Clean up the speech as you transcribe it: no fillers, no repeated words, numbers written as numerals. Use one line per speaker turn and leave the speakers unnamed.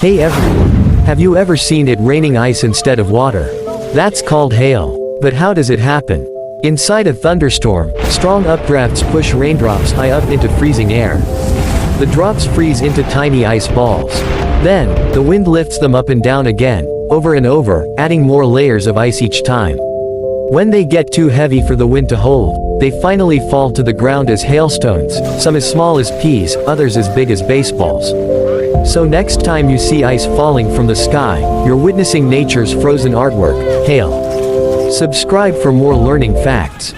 Hey everyone, have you ever seen it raining ice instead of water? That's called hail. But how does it happen? Inside a thunderstorm, strong updrafts push raindrops high up into freezing air. The drops freeze into tiny ice balls. Then, the wind lifts them up and down again, over and over, adding more layers of ice each time. When they get too heavy for the wind to hold, they finally fall to the ground as hailstones, some as small as peas, others as big as baseballs. So next time you see ice falling from the sky, you're witnessing nature's frozen artwork, hail. Subscribe for more learning facts.